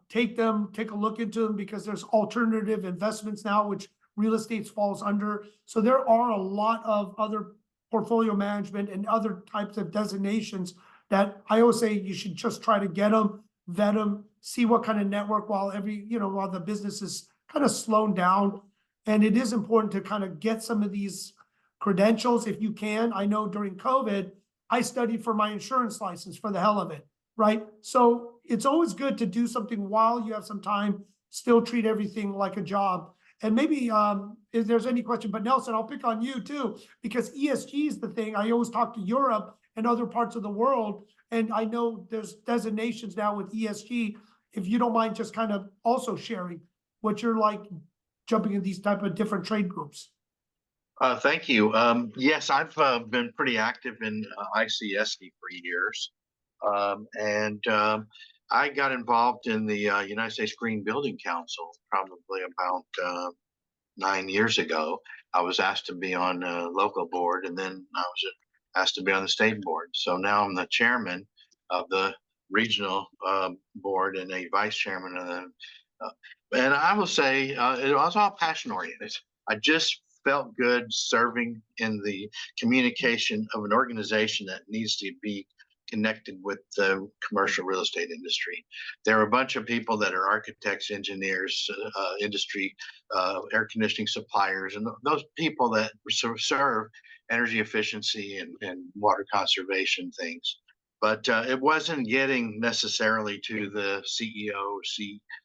take a look into them because there's alternative investments now, which real estate falls under. So there are a lot of other portfolio management and other types of designations that I always say you should just try to get them, vet them, see what kind of network while while the business is kind of slowed down. And it is important to kind of get some of these credentials if you can. I know during COVID, I studied for my insurance license for the hell of it, right? So it's always good to do something while you have some time, still treat everything like a job. And maybe if there's any question, but Nelson, I'll pick on you too, because ESG is the thing. I always talk to Europe and other parts of the world, and I know there's designations now with ESG. If you don't mind just kind of also sharing what you're like jumping in these type of different trade groups. Thank you. Yes, I've been pretty active in ICSD for years. I got involved in the United States Green Building Council probably about 9 years ago. I was asked to be on a local board, and then I was asked to be on the state board. So now I'm the chairman of the regional board and a vice chairman of the. And I will say it was all passion oriented. I just felt good serving in the communication of an organization that needs to be connected with the commercial real estate industry. There are a bunch of people that are architects, engineers, industry, air conditioning suppliers, and those people that serve energy efficiency and water conservation things. But it wasn't getting necessarily to the CEO,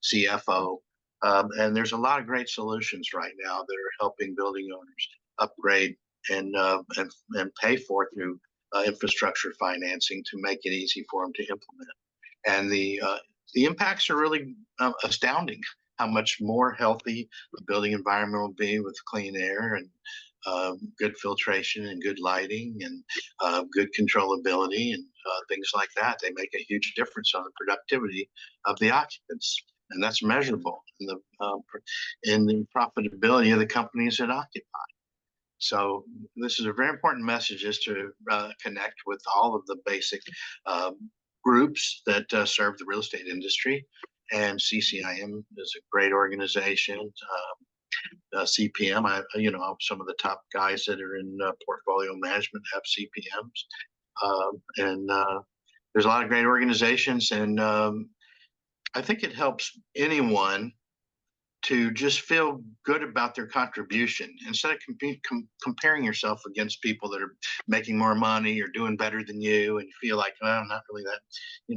CFO. And there's a lot of great solutions right now that are helping building owners upgrade and pay for through infrastructure financing to make it easy for them to implement. And the impacts are really astounding. How much more healthy the building environment will be with clean air and good filtration and good lighting and good controllability and things like that. They make a huge difference on the productivity of the occupants, and that's measurable in the profitability of the companies that occupy. So this is a very important message, is to connect with all of the basic groups that serve the real estate industry. And CCIM is a great organization. CPM, some of the top guys that are in portfolio management have CPMs. There's a lot of great organizations. And I think it helps anyone to just feel good about their contribution instead of comparing yourself against people that are making more money or doing better than you, and you feel like, well, I'm not really that,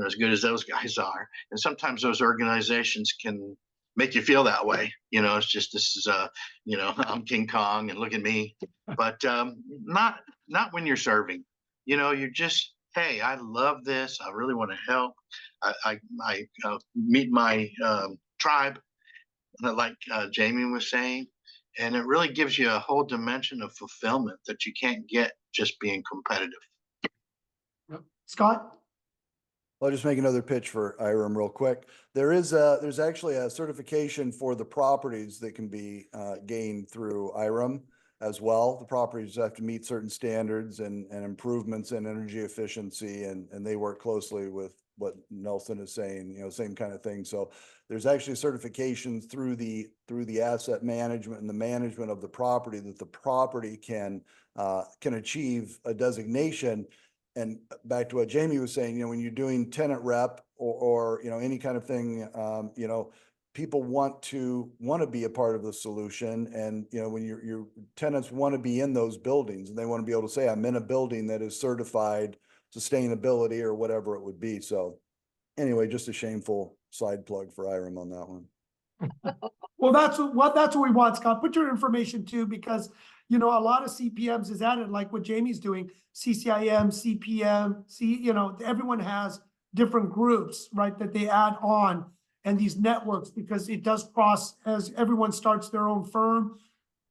as good as those guys are. And sometimes those organizations can make you feel that way. It's just, this is I'm King Kong and look at me, but not when you're serving. You're just, hey, I love this. I really want to help. I meet my tribe. like Jamie was saying, and it really gives you a whole dimension of fulfillment that you can't get just being competitive. Scott? I'll just make another pitch for IRM real quick. There's actually a certification for the properties that can be gained through IRM as well. The properties have to meet certain standards and improvements in energy efficiency, and they work closely with what Nelson is saying, same kind of thing. So there's actually certifications through the asset management and the management of the property that the property can achieve a designation. And back to what Jamie was saying, when you're doing tenant rep or any kind of thing, people want to be a part of the solution. And, when your tenants want to be in those buildings and they want to be able to say, I'm in a building that is certified sustainability or whatever it would be. So anyway, just a shameful side plug for IRM on that one. Well, that's what we want, Scott. Put your information too, because a lot of CPMs is added, like what Jamie's doing, CCIM, CPM, everyone has different groups, right, that they add on, and these networks, because it does cross as everyone starts their own firm.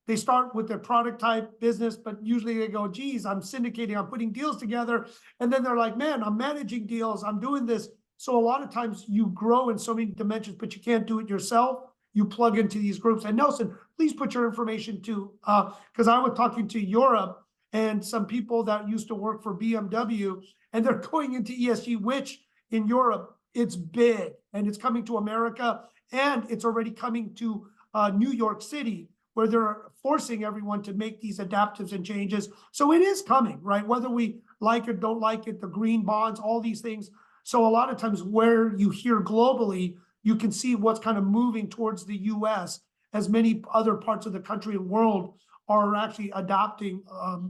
They start with their product type business, but usually they go, geez, I'm syndicating, I'm putting deals together. And then they're like, man, I'm managing deals, I'm doing this. So a lot of times you grow in so many dimensions, but you can't do it yourself. You plug into these groups. And Nelson, please put your information too, because I was talking to Europe and some people that used to work for BMW, and they're going into ESG, which in Europe, it's big, and it's coming to America, and it's already coming to New York City, where they're forcing everyone to make these adaptives and changes. So it is coming, right? Whether we like it, don't like it, the green bonds, all these things. So a lot of times where you hear globally, you can see what's kind of moving towards the US, as many other parts of the country and world are actually adopting,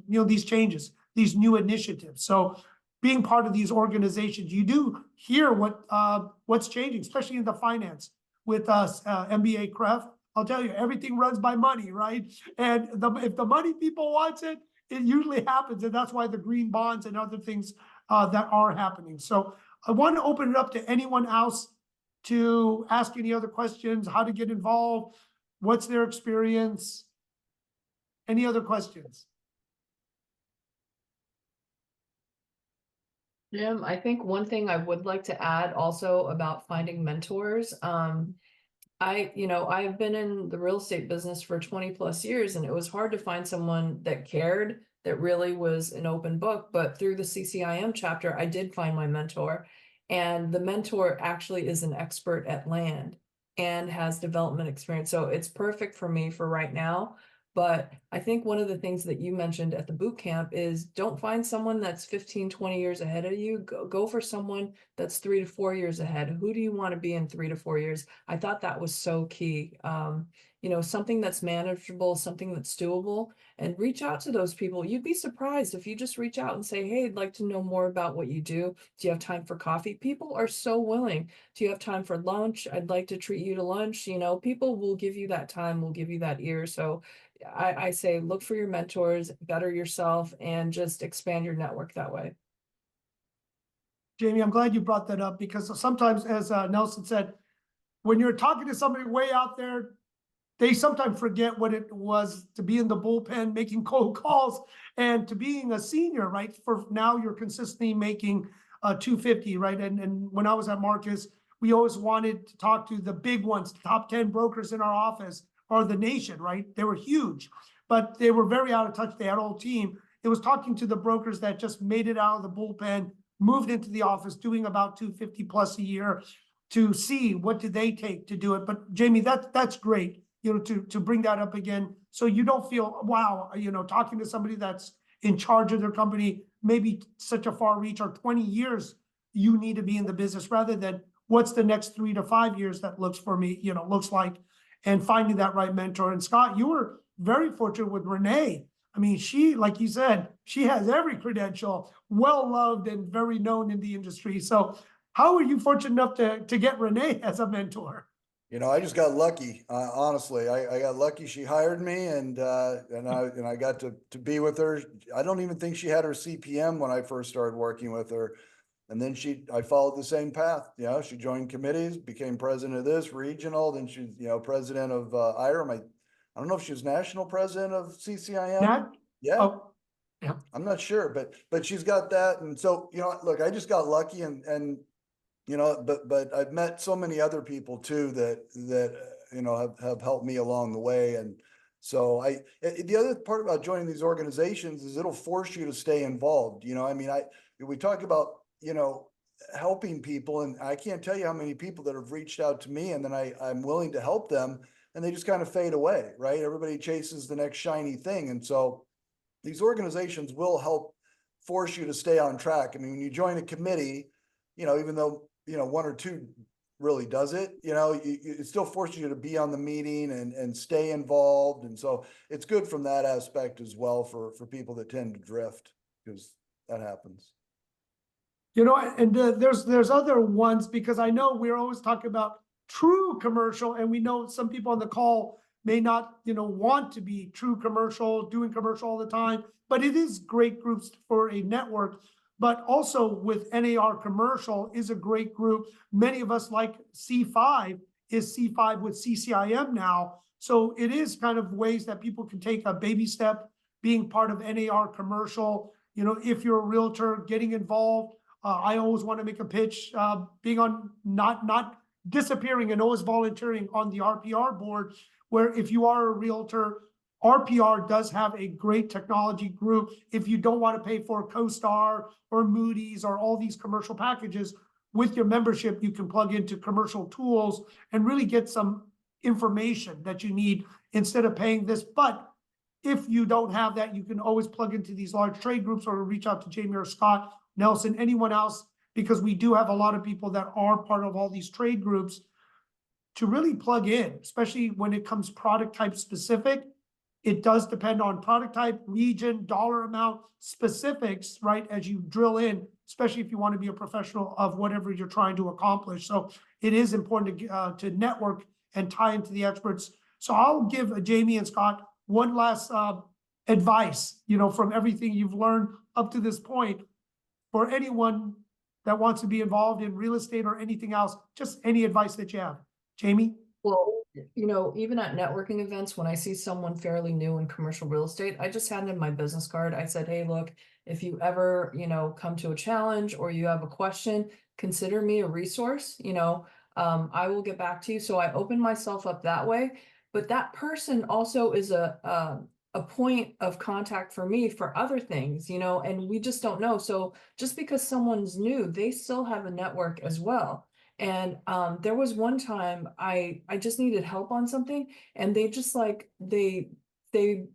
these changes, these new initiatives. So being part of these organizations, you do hear what's changing, especially in the finance with us, MBA Cref. I'll tell you, everything runs by money, right? And if the money people wants it, it usually happens. And that's why the green bonds and other things that are happening. So I want to open it up to anyone else to ask any other questions, how to get involved, what's their experience, any other questions? Jim, I think one thing I would like to add also about finding mentors. I've been in the real estate business for 20 plus years, and it was hard to find someone that cared, that really was an open book. But through the CCIM chapter, I did find my mentor, and the mentor actually is an expert at land and has development experience. So it's perfect for me for right now. But I think one of the things that you mentioned at the boot camp is don't find someone that's 15, 20 years ahead of you. Go for someone that's 3 to 4 years ahead. Who do you want to be in 3 to 4 years? I thought that was so key. Something that's manageable, something that's doable, and reach out to those people. You'd be surprised if you just reach out and say, hey, I'd like to know more about what you do. Do you have time for coffee? People are so willing. Do you have time for lunch? I'd like to treat you to lunch. People will give you that time, will give you that ear. So I say, look for your mentors, better yourself, and just expand your network that way. Jamie, I'm glad you brought that up, because sometimes, as Nelson said, when you're talking to somebody way out there, they sometimes forget what it was to be in the bullpen making cold calls, and to being a senior, right? For now, you're consistently making 250, right? And when I was at Marcus, we always wanted to talk to the big ones, top 10 brokers in our office or the nation, right? They were huge, but they were very out of touch. They had a whole team. It was talking to the brokers that just made it out of the bullpen, moved into the office, doing about 250 plus a year, to see what did they take to do it. But Jamie, that's great, to bring that up again, so you don't feel, wow, talking to somebody that's in charge of their company, maybe such a far reach, or 20 years you need to be in the business, rather than what's the next 3 to 5 years that looks like, and finding that right mentor. And Scott, you were very fortunate with Renee. I mean, she, like you said, she has every credential, well loved and very known in the industry. So how were you fortunate enough to get Renee as a mentor? I just got lucky. Honestly, I got lucky. She hired me, and I got to be with her. I don't even think she had her CPM when I first started working with her. And then I followed the same path, you know, she joined committees, became president of this regional, then she's, you know, president of IRM. I don't know if she was national president of CCIM. Nat? Yeah, Oh, yeah. I'm not sure, but she's got that. And so, you know, look, I just got lucky and, you know, but I've met so many other people too that you know, have helped me along the way. And so the other part about joining these organizations is it'll force you to stay involved. You know, I mean, we talk about, you know, helping people, and I can't tell you how many people that have reached out to me and then I'm willing to help them and they just kind of fade away, right? Everybody chases the next shiny thing. And so these organizations will help force you to stay on track. I mean, when you join a committee, you know, even though, you know, one or two really does it, you know, it still forces you to be on the meeting and stay involved. And so it's good from that aspect as well for people that tend to drift, because that happens. You know, and there's other ones, because I know we're always talking about true commercial, and we know some people on the call may not, you know, want to be true commercial, doing commercial all the time, but it is great groups for a network. But also with NAR Commercial is a great group. Many of us like C5 is C5 with CCIM now. So it is kind of ways that people can take a baby step being part of NAR Commercial. You know, if you're a realtor, getting involved. I always want to make a pitch, being on, not disappearing and always volunteering on the RPR board, where if you are a realtor, RPR does have a great technology group. If you don't want to pay for CoStar or Moody's or all these commercial packages, with your membership, you can plug into commercial tools and really get some information that you need instead of paying this. But if you don't have that, you can always plug into these large trade groups or reach out to Jamie or Scott, Nelson, anyone else, because we do have a lot of people that are part of all these trade groups to really plug in, especially when it comes product type specific. It does depend on product type, region, dollar amount, specifics, right? As you drill in, especially if you want to be a professional of whatever you're trying to accomplish. So it is important to network and tie into the experts. So I'll give Jamie and Scott one last advice, you know, from everything you've learned up to this point, for anyone that wants to be involved in real estate or anything else, just any advice that you have. Jamie? Well, you know, even at networking events, when I see someone fairly new in commercial real estate, I just handed my business card. I said, hey, look, if you ever, you know, come to a challenge or you have a question, consider me a resource. You know, I will get back to you. So I open myself up that way. But that person also is a point of contact for me for other things, you know, and we just don't know. So just because someone's new, they still have a network as well. And there was one time I just needed help on something, and they just like they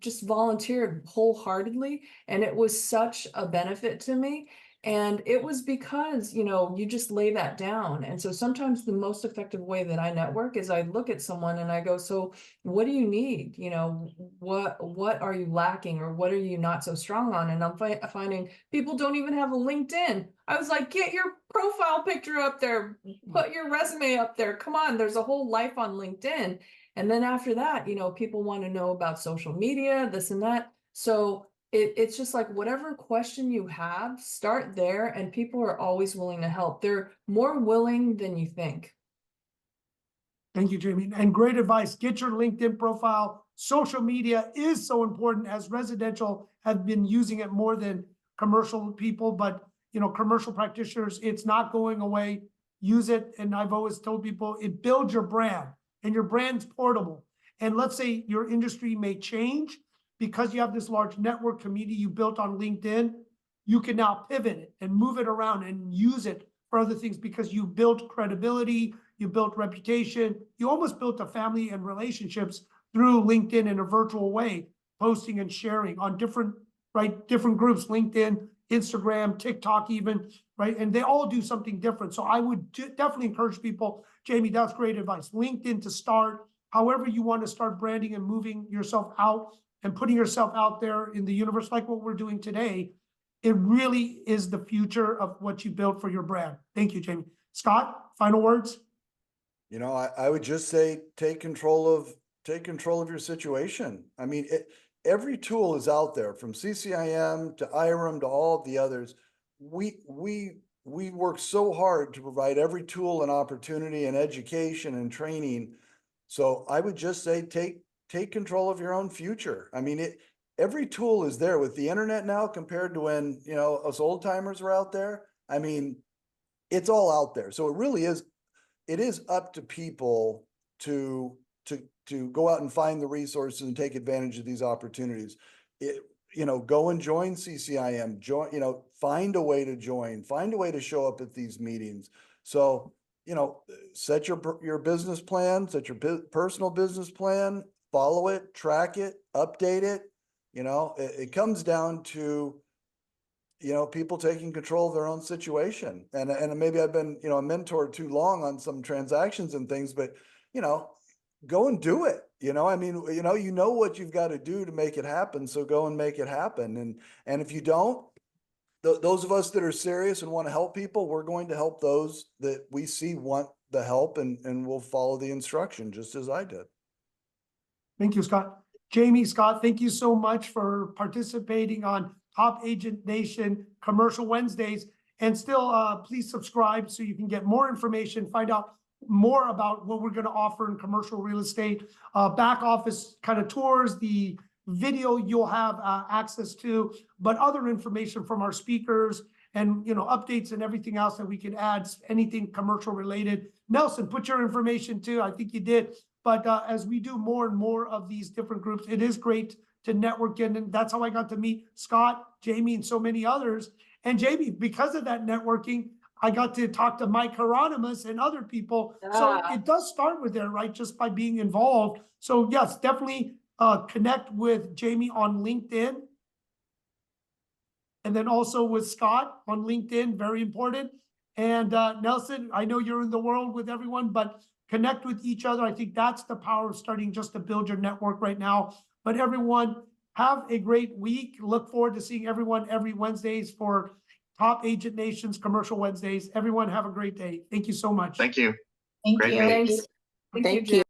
just volunteered wholeheartedly, and it was such a benefit to me. And it was because, you know, you just lay that down. And so sometimes the most effective way that I network is I look at someone and I go, so what do you need? You know, what are you lacking, or what are you not so strong on? And I'm finding people don't even have a LinkedIn. I was like, get your profile picture up there, put your resume up there. Come on, there's a whole life on LinkedIn. And then after that, you know, people want to know about social media, this and that. So it's just like whatever question you have, start there, and people are always willing to help. They're more willing than you think. Thank you, Jamie. And great advice. Get your LinkedIn profile. Social media is so important, as residential have been using it more than commercial people, but you know, commercial practitioners, it's not going away. Use it. And I've always told people it builds your brand, and your brand's portable. And let's say your industry may change because you have this large network community you built on LinkedIn. You can now pivot it and move it around and use it for other things, because you built credibility, you built reputation, you almost built a family and relationships through LinkedIn in a virtual way, posting and sharing on different groups, LinkedIn, Instagram, TikTok even, right? And they all do something different. So I would definitely encourage people, Jamie, that's great advice. LinkedIn to start, however you want to start branding and moving yourself out and putting yourself out there in the universe, like what we're doing today. It really is the future of what you built for your brand. Thank you, Jamie. Scott, final words? You know, I would just say, take control of your situation. I mean, every tool is out there, from CCIM to IRM to all of the others. We we work so hard to provide every tool and opportunity and education and training. So I would just say, take control of your own future. I mean, every tool is there with the internet now compared to when, you know, us old timers were out there. I mean, it's all out there. So it is up to people to go out and find the resources and take advantage of these opportunities. You know, go and join CCIM, you know, find a way to join, find a way to show up at these meetings. So, you know, set your business plan, set your personal business plan, follow it, track it, update it. You know, it comes down to, you know, people taking control of their own situation. And maybe I've been, you know, a mentor too long on some transactions and things, but, you know, go and do it. You know, I mean, you know what you've got to do to make it happen. So go and make it happen. And if you don't, those of us that are serious and want to help people, we're going to help those that we see want the help, and we'll follow the instruction just as I did. Thank you, Scott. Jamie, Scott, thank you so much for participating on Top Agent Nation Commercial Wednesdays. And still, please subscribe so you can get more information, find out more about what we're going to offer in commercial real estate, back office kind of tours, the video you'll have access to, but other information from our speakers and, you know, updates and everything else that we can add, anything commercial related. Nelson, put your information too. I think you did. But as we do more and more of these different groups, it is great to network in. And that's how I got to meet Scott, Jamie, and so many others. And Jamie, because of that networking, I got to talk to Mike Hieronymus and other people. So it does start with there, right? Just by being involved. So yes, definitely connect with Jamie on LinkedIn. And then also with Scott on LinkedIn, very important. And Nelson, I know you're in the world with everyone, but connect with each other. I think that's the power of starting just to build your network right now. But everyone, have a great week. Look forward to seeing everyone every Wednesdays for Top Agent Nation's Commercial Wednesdays. Everyone have a great day. Thank you so much. Thank you. Thank Great you. meeting. Thanks. Thank you, Thank Jim. you.